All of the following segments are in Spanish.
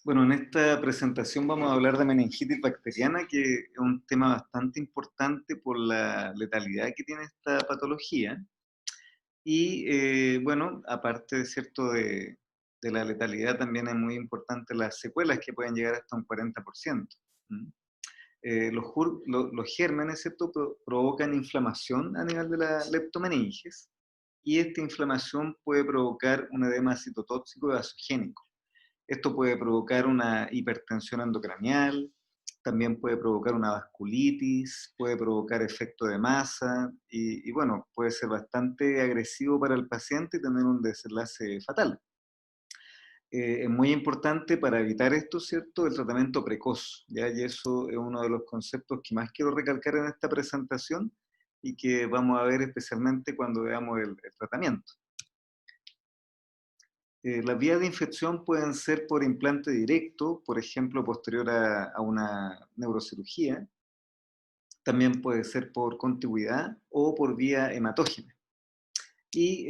Bueno, en esta presentación vamos a hablar de meningitis bacteriana, que es un tema bastante importante por la letalidad que tiene esta patología. Y bueno, aparte de cierto de la letalidad, también es muy importante las secuelas que pueden llegar hasta un 40%. ¿Mm? Los gérmenes, ¿cierto?, provocan inflamación a nivel de la leptomeninges, y esta inflamación puede provocar un edema citotóxico y vasogénico. Esto puede provocar una hipertensión endocranial, también puede provocar una vasculitis, puede provocar efecto de masa y bueno, puede ser bastante agresivo para el paciente y tener un desenlace fatal. Es muy importante para evitar esto, ¿cierto?, el tratamiento precoz, ¿ya? Y eso es uno de los conceptos que más quiero recalcar en esta presentación y que vamos a ver especialmente cuando veamos el tratamiento. Las vías de infección pueden ser por implante directo, por ejemplo, posterior a una neurocirugía. También puede ser por contigüidad o por vía hematógena. Y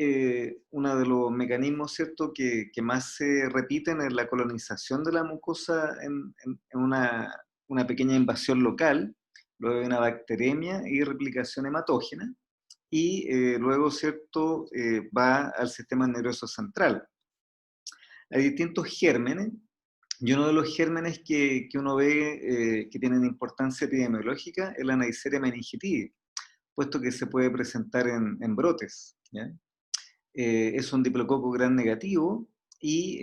uno de los mecanismos, ¿cierto?, que más se repiten es la colonización de la mucosa en una pequeña invasión local, luego de una bacteremia y replicación hematógena, y luego, ¿cierto?, va al sistema nervioso central. Hay distintos gérmenes, y uno de los gérmenes que uno ve que tienen importancia epidemiológica es la Neisseria meningitidis, puesto que se puede presentar en brotes, ¿ya? Es un diplococo gran negativo y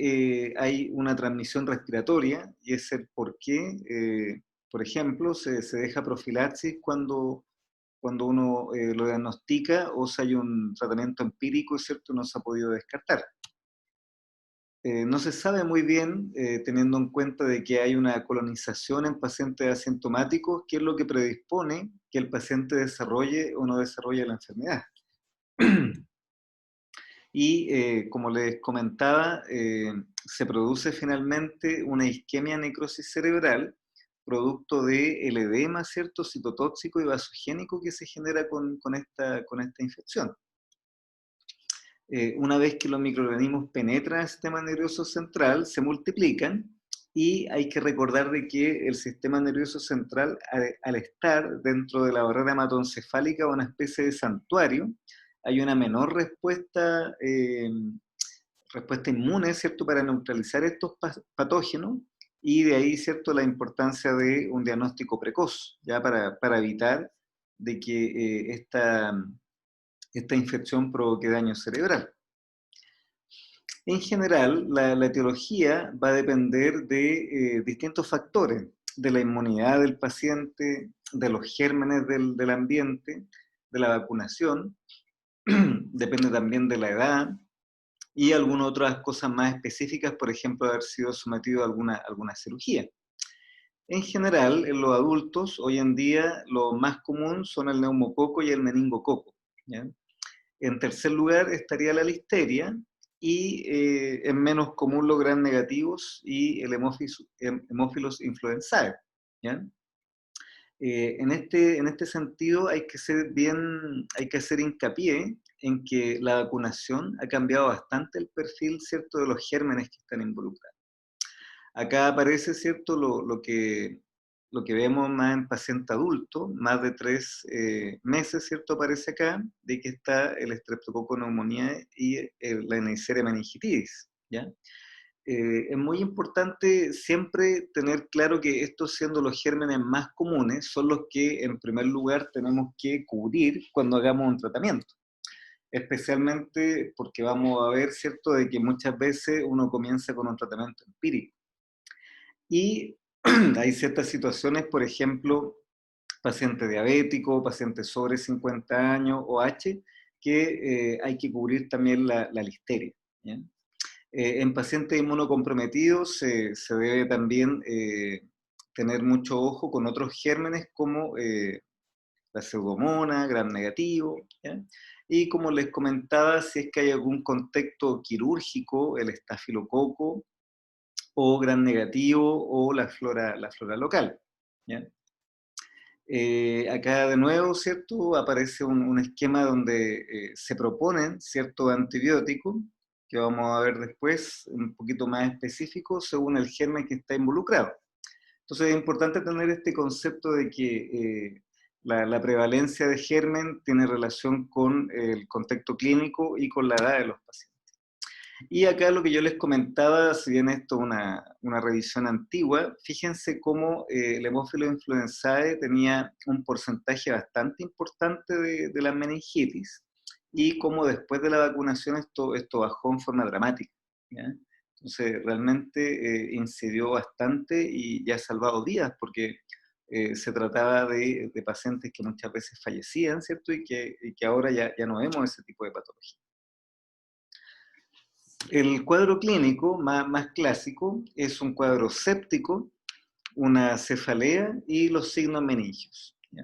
hay una transmisión respiratoria, y es el por qué, por ejemplo, se deja profilaxis cuando uno lo diagnostica o si hay un tratamiento empírico, ¿cierto?, no se ha podido descartar. No se sabe muy bien, teniendo en cuenta de que hay una colonización en pacientes asintomáticos, qué es lo que predispone que el paciente desarrolle o no desarrolle la enfermedad. Y como les comentaba, se produce finalmente una isquemia necrosis cerebral, producto del edema, ¿cierto?, citotóxico y vasogénico que se genera con esta infección. Una vez que los microorganismos penetran el sistema nervioso central, se multiplican, y hay que recordar de que el sistema nervioso central, al estar dentro de la barrera hematoencefálica, una especie de santuario, hay una menor respuesta inmune, ¿cierto?, para neutralizar estos patógenos, y de ahí, ¿cierto?, la importancia de un diagnóstico precoz, ya para evitar de que esta infección provoque daño cerebral. En general, la etiología va a depender de distintos factores, de la inmunidad del paciente, de los gérmenes del ambiente, de la vacunación, depende también de la edad y algunas otras cosas más específicas, por ejemplo, haber sido sometido a alguna cirugía. En general, en los adultos, hoy en día, lo más común son el neumococo y el meningococo, ¿ya? En tercer lugar estaría la listeria, y es menos común los gram negativos y el Haemophilus influenzae, ¿ya? En este sentido hay que hacer hincapié en que la vacunación ha cambiado bastante el perfil, ¿cierto?, de los gérmenes que están involucrados. Acá aparece, ¿cierto?, lo que vemos más en paciente adulto, más de 3 meses, ¿cierto?, aparece acá, de que está el Streptococcus pneumoniae y la Neisseria meningitidis, ¿ya? Es muy importante siempre tener claro que estos, siendo los gérmenes más comunes, son los que en primer lugar tenemos que cubrir cuando hagamos un tratamiento, especialmente porque vamos a ver, ¿cierto?, de que muchas veces uno comienza con un tratamiento empírico. Y hay ciertas situaciones, por ejemplo, paciente diabético, paciente sobre 50 años o H, que hay que cubrir también la listeria, ¿ya? En pacientes inmunocomprometidos se debe también tener mucho ojo con otros gérmenes como la pseudomonas, gram negativo, ¿ya? Y como les comentaba, si es que hay algún contexto quirúrgico, el estafilococo o gram negativo o la flora local, ¿ya? Acá de nuevo, ¿cierto?, aparece un esquema donde se proponen ciertos antibióticos, que vamos a ver después, un poquito más específico, según el germen que está involucrado. Entonces es importante tener este concepto de que la prevalencia de germen tiene relación con el contexto clínico y con la edad de los pacientes. Y acá lo que yo les comentaba, si bien esto es una revisión antigua, fíjense cómo el Haemophilus influenzae tenía un porcentaje bastante importante de la meningitis y cómo después de la vacunación esto bajó en forma dramática, ¿ya? Entonces realmente incidió bastante y ya ha salvado vidas porque se trataba de pacientes que muchas veces fallecían, ¿cierto? Y que ahora ya no vemos ese tipo de patología. El cuadro clínico más clásico es un cuadro séptico, una cefalea y los signos meningios, ¿ya?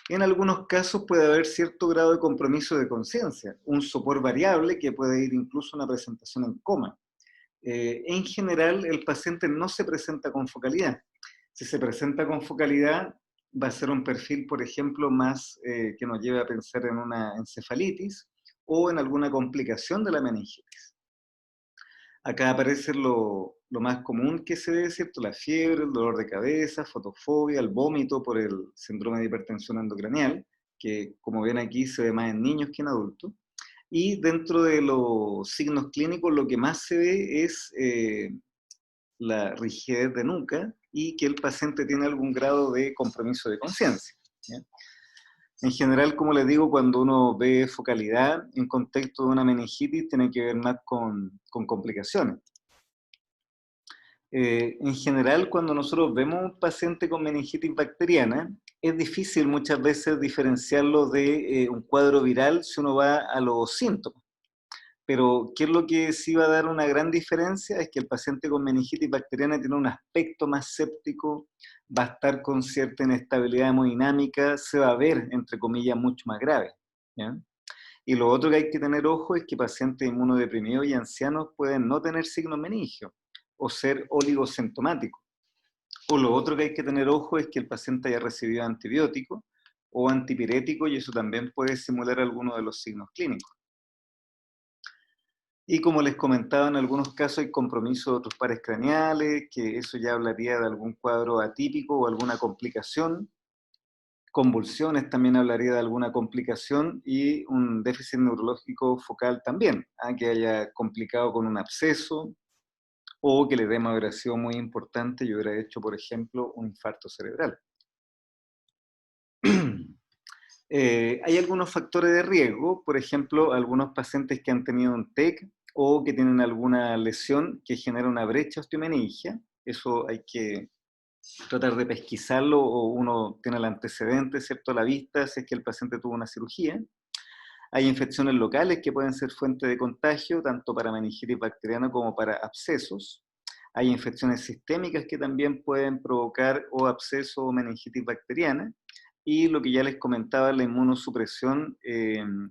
En algunos casos puede haber cierto grado de compromiso de conciencia, un sopor variable que puede ir incluso a una presentación en coma. En general, el paciente no se presenta con focalidad. Si se presenta con focalidad, va a ser un perfil, por ejemplo, más que nos lleve a pensar en una encefalitis o en alguna complicación de la meningitis. Acá aparece lo más común que se ve, ¿cierto? La fiebre, el dolor de cabeza, fotofobia, el vómito por el síndrome de hipertensión endocranial, que como ven aquí se ve más en niños que en adultos. Y dentro de los signos clínicos lo que más se ve es la rigidez de nuca y que el paciente tiene algún grado de compromiso de conciencia, ¿ya? En general, como les digo, cuando uno ve focalidad en contexto de una meningitis, tiene que ver más con complicaciones. En general, cuando nosotros vemos un paciente con meningitis bacteriana, es difícil muchas veces diferenciarlo de un cuadro viral si uno va a los síntomas. Pero, ¿qué es lo que sí va a dar una gran diferencia? Es que el paciente con meningitis bacteriana tiene un aspecto más séptico, va a estar con cierta inestabilidad hemodinámica, se va a ver, entre comillas, mucho más grave, ¿ya? Y lo otro que hay que tener ojo es que pacientes inmunodeprimidos y ancianos pueden no tener signos meningios o ser oligosintomáticos. O lo otro que hay que tener ojo es que el paciente haya recibido antibiótico o antipirético y eso también puede simular algunos de los signos clínicos. Y como les comentaba, en algunos casos hay compromiso de otros pares craneales, que eso ya hablaría de algún cuadro atípico o alguna complicación. Convulsiones también hablaría de alguna complicación y un déficit neurológico focal también, que haya complicado con un absceso o que el edema hubiera sido muy importante y hubiera hecho, por ejemplo, un infarto cerebral. Hay algunos factores de riesgo, por ejemplo, algunos pacientes que han tenido un TEC o que tienen alguna lesión que genera una brecha osteomeningia. Eso hay que tratar de pesquisarlo o uno tiene el antecedente, ¿cierto?, a la vista, si es que el paciente tuvo una cirugía. Hay infecciones locales que pueden ser fuente de contagio, tanto para meningitis bacteriana como para abscesos. Hay infecciones sistémicas que también pueden provocar o absceso o meningitis bacteriana. Y lo que ya les comentaba, la inmunosupresión,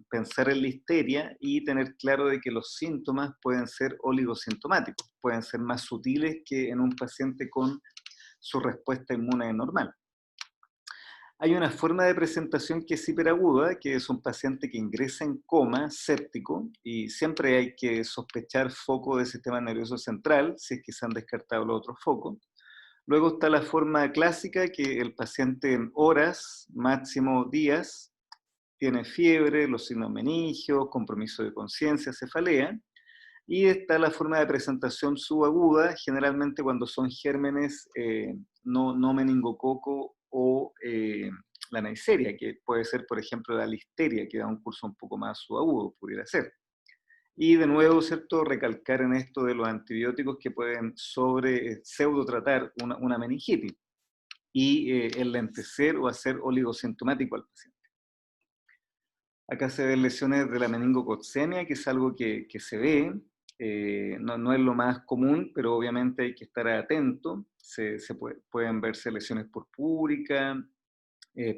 pensar en listeria y tener claro de que los síntomas pueden ser oligosintomáticos, pueden ser más sutiles que en un paciente con su respuesta inmune normal. Hay una forma de presentación que es hiperaguda, que es un paciente que ingresa en coma séptico y siempre hay que sospechar foco del sistema nervioso central, si es que se han descartado los otros focos. Luego está la forma clásica, que el paciente en horas, máximo días, tiene fiebre, los signos meningios, compromiso de conciencia, cefalea. Y está la forma de presentación subaguda, generalmente cuando son gérmenes no meningococo o la Neisseria, que puede ser, por ejemplo, la listeria, que da un curso un poco más subagudo, pudiera ser. Y de nuevo, ¿cierto?, recalcar en esto de los antibióticos que pueden pseudo tratar una meningitis y enlentecer o hacer oligosintomático al paciente. Acá se ven lesiones de la meningococcemia, que es algo que se ve, no es lo más común, pero obviamente hay que estar atento. Pueden verse lesiones purpúricas,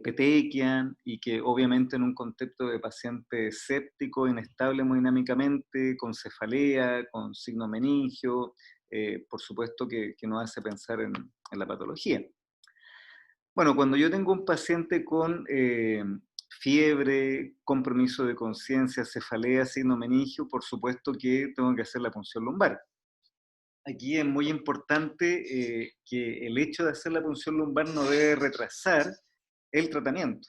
petequias, y que obviamente en un contexto de paciente séptico, inestable hemodinámicamente, con cefalea, con signo meningio, por supuesto que nos hace pensar en la patología. Bueno, cuando yo tengo un paciente con fiebre, compromiso de conciencia, cefalea, signo meningio, por supuesto que tengo que hacer la punción lumbar. Aquí es muy importante que el hecho de hacer la punción lumbar no debe retrasar el tratamiento.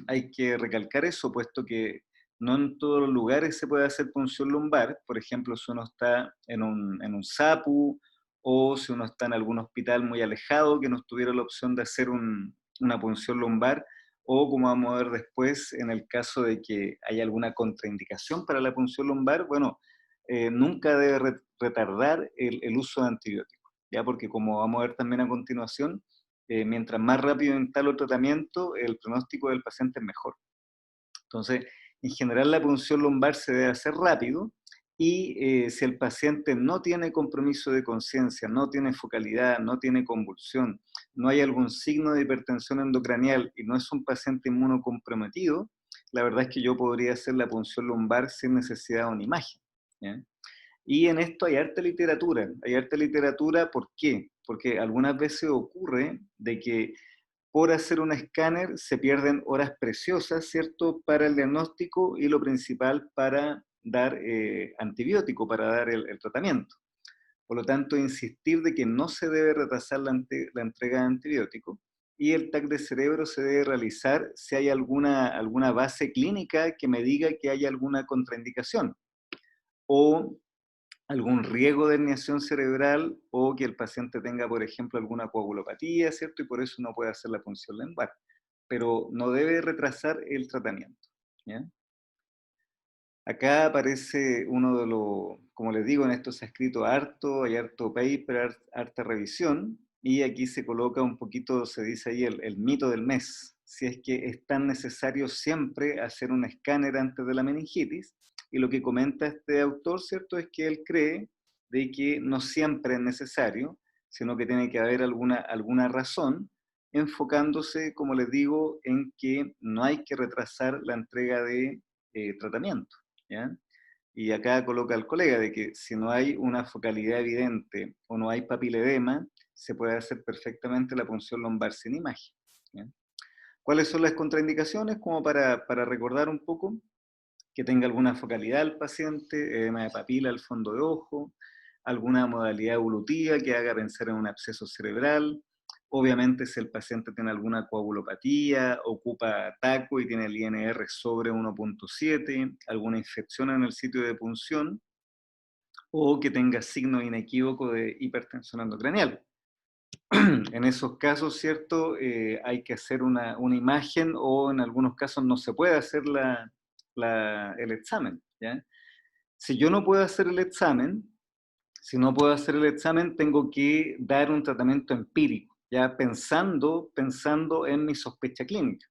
Hay que recalcar eso, puesto que no en todos los lugares se puede hacer punción lumbar. Por ejemplo, si uno está en un SAPU o si uno está en algún hospital muy alejado que no tuviera la opción de hacer una punción lumbar, o como vamos a ver después, en el caso de que haya alguna contraindicación para la punción lumbar, bueno, nunca debe retardar el uso de antibióticos, ¿ya? Porque como vamos a ver también a continuación, mientras más rápido instalo el tratamiento, el pronóstico del paciente es mejor. Entonces, en general la punción lumbar se debe hacer rápido y si el paciente no tiene compromiso de conciencia, no tiene focalidad, no tiene convulsión, no hay algún signo de hipertensión endocranial y no es un paciente inmunocomprometido, la verdad es que yo podría hacer la punción lumbar sin necesidad de una imagen, ¿ya? Y en esto hay harta literatura, ¿por qué? Porque algunas veces ocurre de que por hacer un escáner se pierden horas preciosas, ¿cierto?, para el diagnóstico y lo principal para dar antibiótico, para dar el tratamiento. Por lo tanto, insistir de que no se debe retrasar la entrega de antibiótico y el TAC de cerebro se debe realizar si hay alguna base clínica que me diga que hay alguna contraindicación o algún riesgo de herniación cerebral o que el paciente tenga, por ejemplo, alguna coagulopatía, ¿cierto? Y por eso no puede hacer la punción lumbar. Pero no debe retrasar el tratamiento, ¿ya? Acá aparece uno de los, como les digo, en esto se ha escrito harto, hay harto paper, harta revisión, y aquí se coloca un poquito, se dice ahí, el mito del mes, si es que es tan necesario siempre hacer un escáner antes de la meningitis, y lo que comenta este autor, ¿cierto?, es que él cree de que no siempre es necesario, sino que tiene que haber alguna razón, enfocándose, como les digo, en que no hay que retrasar la entrega de tratamiento, ¿ya? Y acá coloca el colega de que si no hay una focalidad evidente o no hay papiledema, se puede hacer perfectamente la punción lumbar sin imagen, ¿ya? ¿Cuáles son las contraindicaciones? Como para recordar un poco, que tenga alguna focalidad el paciente, edema de papila al fondo de ojo, alguna modalidad evolutiva que haga pensar en un absceso cerebral. Obviamente, si el paciente tiene alguna coagulopatía, ocupa taco y tiene el INR sobre 1.7, alguna infección en el sitio de punción, o que tenga signo inequívoco de hipertensión endocranial. En esos casos, ¿cierto? Hay que hacer una imagen o en algunos casos no se puede hacer el examen, ¿ya? Si yo no puedo hacer el examen, si no puedo hacer el examen, tengo que dar un tratamiento empírico, ya pensando en mi sospecha clínica.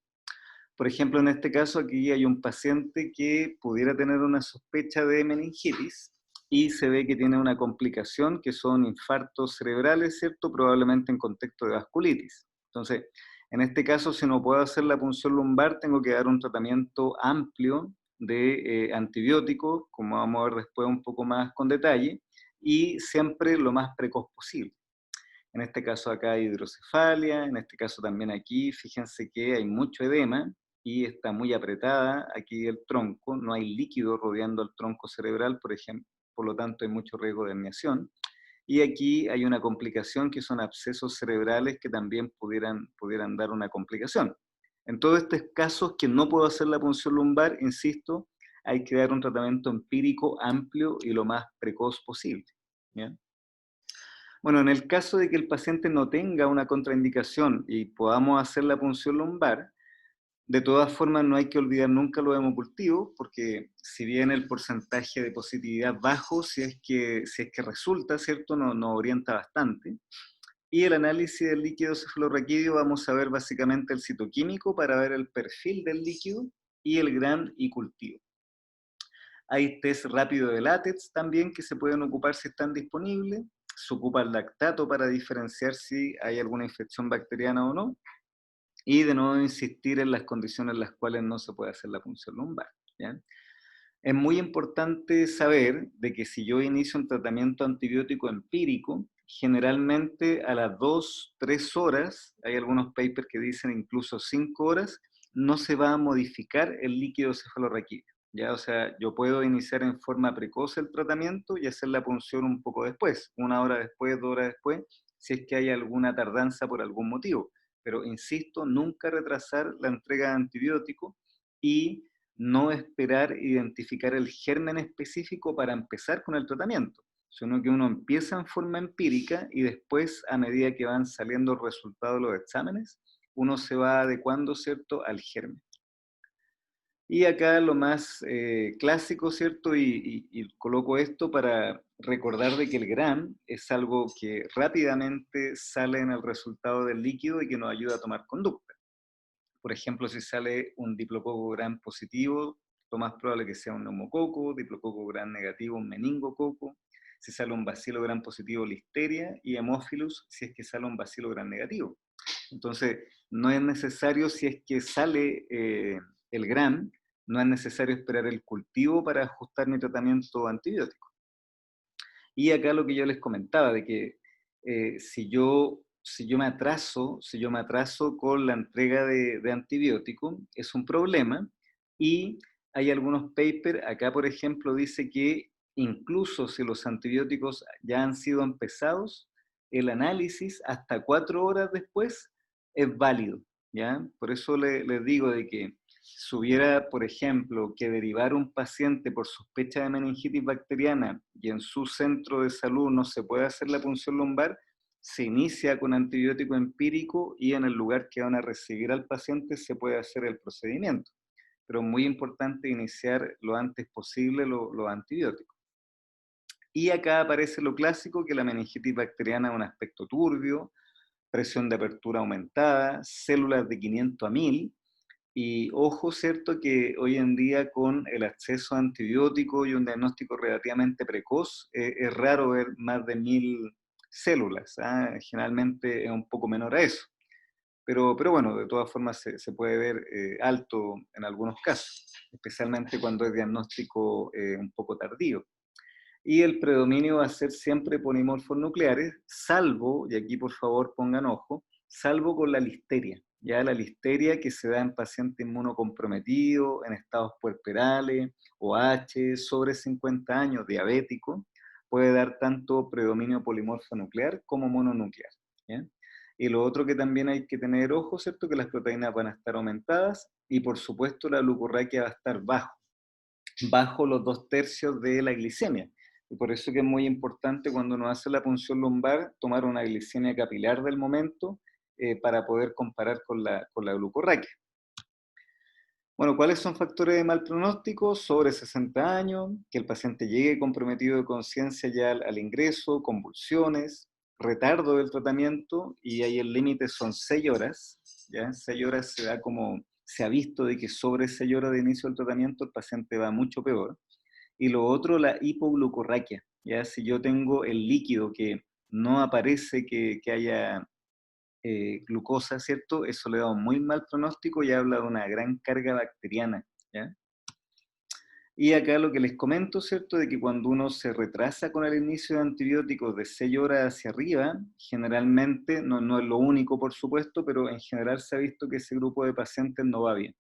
Por ejemplo, en este caso aquí hay un paciente que pudiera tener una sospecha de meningitis y se ve que tiene una complicación que son infartos cerebrales, ¿cierto? Probablemente en contexto de vasculitis. Entonces, en este caso, si no puedo hacer la punción lumbar, tengo que dar un tratamiento amplio de antibióticos, como vamos a ver después un poco más con detalle, y siempre lo más precoz posible. En este caso acá hay hidrocefalia, en este caso también aquí, fíjense que hay mucho edema y está muy apretada aquí el tronco, no hay líquido rodeando el tronco cerebral, por ejemplo, por lo tanto hay mucho riesgo de herniación. Y aquí hay una complicación que son abscesos cerebrales que también pudieran dar una complicación. En todos estos casos que no puedo hacer la punción lumbar, insisto, hay que dar un tratamiento empírico amplio y lo más precoz posible, ¿ya? Bueno, en el caso de que el paciente no tenga una contraindicación y podamos hacer la punción lumbar, de todas formas no hay que olvidar nunca los hemocultivos, porque si bien el porcentaje de positividad bajo, si es que resulta, ¿cierto?, nos orienta bastante. Y el análisis del líquido cefalorraquídeo, vamos a ver básicamente el citoquímico para ver el perfil del líquido y el gran y cultivo. Hay test rápido de látex también que se pueden ocupar si están disponibles. Se ocupa el lactato para diferenciar si hay alguna infección bacteriana o no. Y de nuevo insistir en las condiciones en las cuales no se puede hacer la punción lumbar, ¿ya? Es muy importante saber de que si yo inicio un tratamiento antibiótico empírico, generalmente a las 2, 3 horas, hay algunos papers que dicen incluso 5 horas, no se va a modificar el líquido cefalorraquídeo. ¿Ya? O sea, yo puedo iniciar en forma precoz el tratamiento y hacer la punción un poco después, 1 hora después, 2 horas después, si es que hay alguna tardanza por algún motivo. Pero insisto, nunca retrasar la entrega de antibiótico y no esperar identificar el germen específico para empezar con el tratamiento, sino que uno empieza en forma empírica y después, a medida que van saliendo los resultados de los exámenes, uno se va adecuando, ¿cierto?, al germen. Y acá lo más clásico, ¿cierto? Y coloco esto para recordar de que el GRAM es algo que rápidamente sale en el resultado del líquido y que nos ayuda a tomar conducta. Por ejemplo, si sale un diplococo gram positivo, lo más probable que sea un neumococo, diplococo gram negativo, un meningococo. Si sale un bacilo gram positivo, listeria, y hemófilus, si es que sale un bacilo gram negativo. Entonces, no es necesario, si es que sale el gram, no es necesario esperar el cultivo para ajustar mi tratamiento antibiótico. Y acá lo que yo les comentaba, de que si yo me atraso con la entrega de antibiótico, es un problema. Y hay algunos papers, acá por ejemplo dice que incluso si los antibióticos ya han sido empezados, el análisis hasta 4 horas después es válido, ¿ya? Por eso les digo de que si hubiera, por ejemplo, que derivar un paciente por sospecha de meningitis bacteriana y en su centro de salud no se puede hacer la punción lumbar, se inicia con antibiótico empírico y en el lugar que van a recibir al paciente se puede hacer el procedimiento. Pero es muy importante iniciar lo antes posible los antibióticos. Y acá aparece lo clásico, que la meningitis bacteriana es un aspecto turbio, presión de apertura aumentada, células de 500 a 1000. Y ojo, ¿cierto?, que hoy en día con el acceso a antibióticos y un diagnóstico relativamente precoz, es raro ver más de 1000 células. ¿Ah? Generalmente es un poco menor a eso. Pero bueno, de todas formas se puede ver alto en algunos casos, especialmente cuando es diagnóstico un poco tardío. Y el predominio va a ser siempre polimorfos nucleares, salvo, y aquí por favor pongan ojo, salvo con la listeria. Ya la listeria que se da en pacientes inmunocomprometidos, en estados puerperales, OH, sobre 50 años, diabético, puede dar tanto predominio polimorfo nuclear como mononuclear. ¿Ya? Y lo otro que también hay que tener ojo, ¿cierto? Que las proteínas van a estar aumentadas y por supuesto la glucorraquia va a estar bajo los 2/3 de la glicemia. Y por eso que es muy importante cuando uno hace la punción lumbar tomar una glicemia capilar del momento para poder comparar con la glucorraquia. Bueno, ¿cuáles son factores de mal pronóstico? Sobre 60 años, que el paciente llegue comprometido de conciencia ya al ingreso, convulsiones, retardo del tratamiento, y ahí el límite son 6 horas. ¿Ya? 6 horas se ha visto de que sobre 6 horas de inicio del tratamiento el paciente va mucho peor. Y lo otro, la hipoglucorraquia. ¿Ya? Si yo tengo el líquido que no aparece que haya glucosa, ¿cierto? Eso le da un muy mal pronóstico y habla de una gran carga bacteriana, ¿ya? Y acá lo que les comento, ¿cierto? De que cuando uno se retrasa con el inicio de antibióticos de 6 horas hacia arriba, generalmente, no es lo único por supuesto, pero en general se ha visto que ese grupo de pacientes no va bien.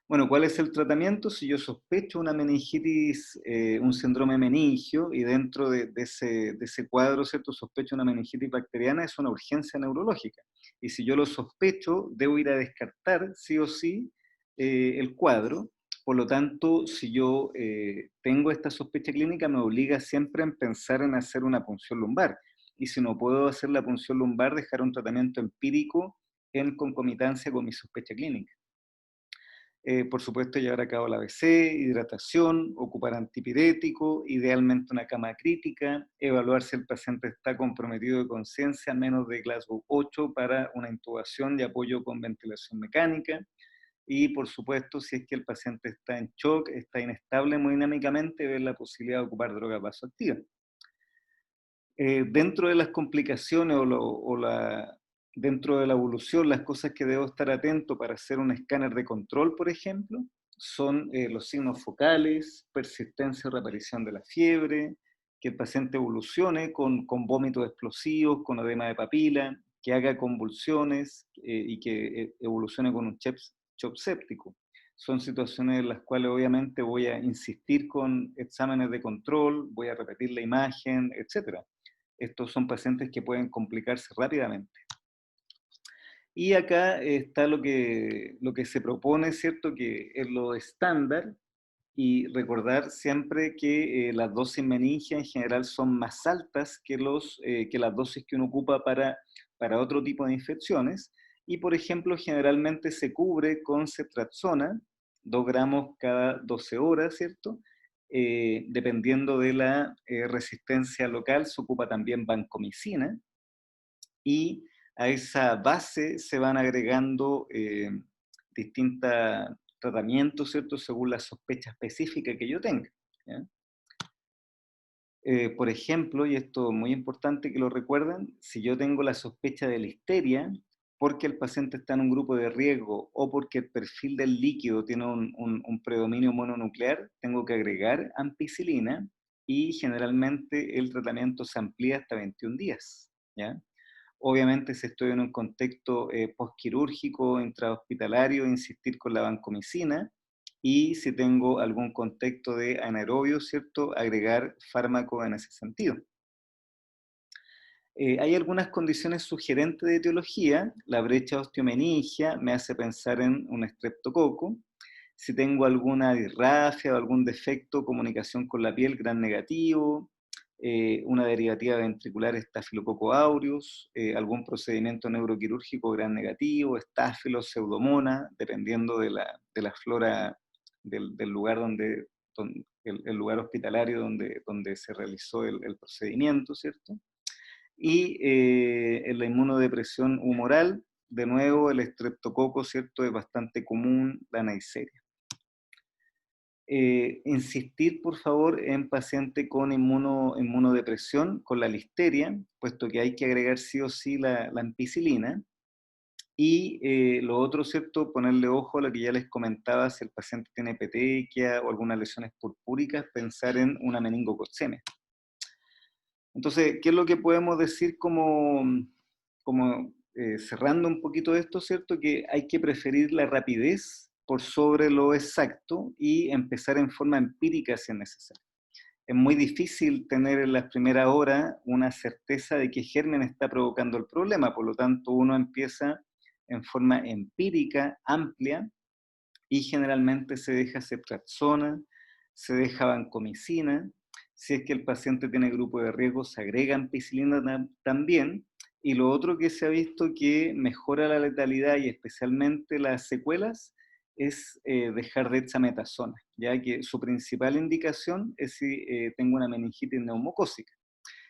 Bueno, ¿cuál es el tratamiento? Si yo sospecho una meningitis, un síndrome meningio, y dentro de ese cuadro, ¿cierto?, sospecho una meningitis bacteriana, es una urgencia neurológica. Y si yo lo sospecho, debo ir a descartar, sí o sí, el cuadro. Por lo tanto, si yo tengo esta sospecha clínica, me obliga siempre a pensar en hacer una punción lumbar. Y si no puedo hacer la punción lumbar, dejar un tratamiento empírico en concomitancia con mi sospecha clínica. Por supuesto, llevar a cabo la ABC, hidratación, ocupar antipirético, idealmente una cama crítica, evaluar si el paciente está comprometido de conciencia, menos de Glasgow 8 para una intubación y apoyo con ventilación mecánica. Y por supuesto, si es que el paciente está en shock, está inestable hemodinámicamente, ver la posibilidad de ocupar droga vasoactiva. Dentro de las complicaciones dentro de la evolución, las cosas que debo estar atento para hacer un escáner de control, por ejemplo, son los signos focales, persistencia o reaparición de la fiebre, que el paciente evolucione con vómitos explosivos, con edema de papila, que haga convulsiones y que evolucione con un shock séptico. Son situaciones en las cuales obviamente voy a insistir con exámenes de control, voy a repetir la imagen, etc. Estos son pacientes que pueden complicarse rápidamente. Y acá está lo que se propone, ¿cierto? Que es lo estándar, y recordar siempre que las dosis meningia en general son más altas que las dosis que uno ocupa para otro tipo de infecciones, y por ejemplo generalmente se cubre con ceftriaxona, 2 gramos cada 12 horas, ¿cierto? Dependiendo de la resistencia local, se ocupa también vancomicina, y a esa base se van agregando distintos tratamientos, ¿cierto? Según la sospecha específica que yo tenga, ¿ya? Por ejemplo, y esto es muy importante que lo recuerden, si yo tengo la sospecha de listeria, porque el paciente está en un grupo de riesgo o porque el perfil del líquido tiene un predominio mononuclear, tengo que agregar ampicilina, y generalmente el tratamiento se amplía hasta 21 días, ¿ya? Obviamente, si estoy en un contexto postquirúrgico, intrahospitalario, insistir con la vancomicina, y si tengo algún contexto de anaerobio, ¿cierto?, agregar fármaco en ese sentido. Hay algunas condiciones sugerentes de etiología. La brecha osteomeningia me hace pensar en un estreptococo. Si tengo alguna disrafia o algún defecto, comunicación con la piel, gran negativo. Una derivativa ventricular, estafilococo aureus, algún procedimiento neuroquirúrgico, gran negativo, estáfilo, pseudomona, dependiendo de la flora del lugar el lugar hospitalario donde se realizó el procedimiento, ¿cierto? Y en la inmunodepresión humoral, de nuevo, el estreptococo, ¿cierto?, es bastante común, la Neisseria. Insistir, por favor, en paciente con inmunodepresión, con la listeria, puesto que hay que agregar sí o sí la ampicilina. Y lo otro, ¿cierto?, ponerle ojo a lo que ya les comentaba, si el paciente tiene petequia o algunas lesiones purpúricas, pensar en una meningococcemia. Entonces, ¿qué es lo que podemos decir cerrando un poquito esto, ¿cierto? Que hay que preferir la rapidez por sobre lo exacto y empezar en forma empírica si es necesario. Es muy difícil tener en las primeras horas una certeza de qué germen está provocando el problema, por lo tanto uno empieza en forma empírica, amplia, y generalmente se deja ceftriaxona, se deja vancomicina. Si es que el paciente tiene grupo de riesgo, se agrega ampicilina también. Y lo otro que se ha visto que mejora la letalidad y especialmente las secuelas es dejar dexametasona, ya que su principal indicación es si tengo una meningitis neumocócica.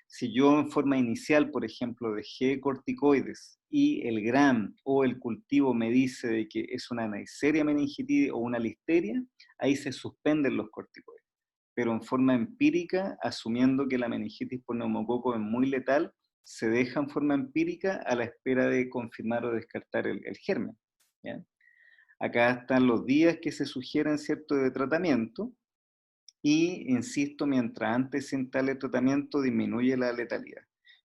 Si yo en forma inicial, por ejemplo, dejé corticoides y el GRAM o el cultivo me dice de que es una Neisseria meningitis o una listeria, ahí se suspenden los corticoides. Pero en forma empírica, asumiendo que la meningitis por neumococo es muy letal, se deja en forma empírica a la espera de confirmar o descartar el germen, ¿ya? Acá están los días que se sugieren, ¿cierto?, de tratamiento. Y, insisto, mientras antes se instale el tratamiento, disminuye la letalidad.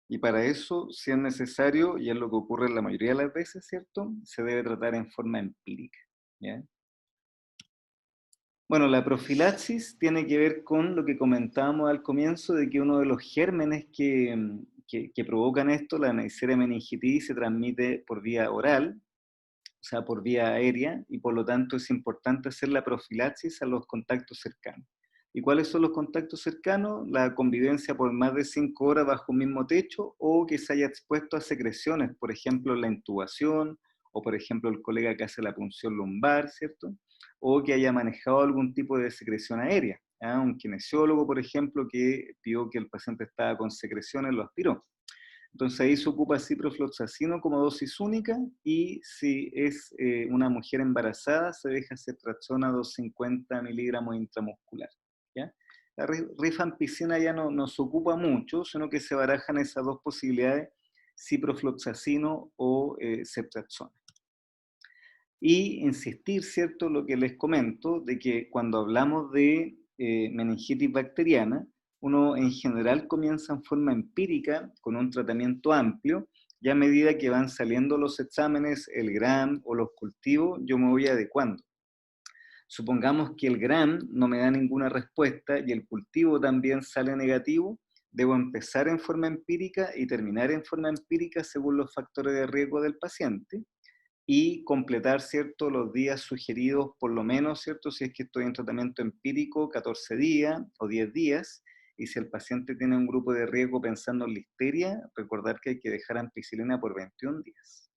Y para eso, si es necesario, y es lo que ocurre en la mayoría de las veces, ¿cierto?, se debe tratar en forma empírica, ¿ya? Bueno, la profilaxis tiene que ver con lo que comentábamos al comienzo, de que uno de los gérmenes que provocan esto, la Neisseria meningitis, se transmite por vía oral, o sea, por vía aérea, y por lo tanto es importante hacer la profilaxis a los contactos cercanos. ¿Y cuáles son los contactos cercanos? La convivencia por más de 5 horas bajo un mismo techo, o que se haya expuesto a secreciones, por ejemplo, la intubación, o por ejemplo el colega que hace la punción lumbar, ¿cierto? O que haya manejado algún tipo de secreción aérea, ¿eh? Un kinesiólogo, por ejemplo, que vio que el paciente estaba con secreciones, lo aspiró. Entonces ahí se ocupa ciprofloxacino como dosis única, y si es una mujer embarazada, se deja ceftriaxona 250 miligramos intramuscular, ¿ya? La rifampicina ya no se ocupa mucho, sino que se barajan esas dos posibilidades, ciprofloxacino o ceftriaxona. Y insistir, ¿cierto?, lo que les comento, de que cuando hablamos de meningitis bacteriana, uno en general comienza en forma empírica con un tratamiento amplio, Ya a medida que van saliendo los exámenes, el GRAM o los cultivos, yo me voy adecuando. Supongamos que el GRAM no me da ninguna respuesta y el cultivo también sale negativo, debo empezar en forma empírica y terminar en forma empírica según los factores de riesgo del paciente y completar, ¿cierto?, los días sugeridos, por lo menos, ¿cierto?, si es que estoy en tratamiento empírico, 14 días o 10 días, y si el paciente tiene un grupo de riesgo pensando en listeria, recordar que hay que dejar ampicilina por 21 días.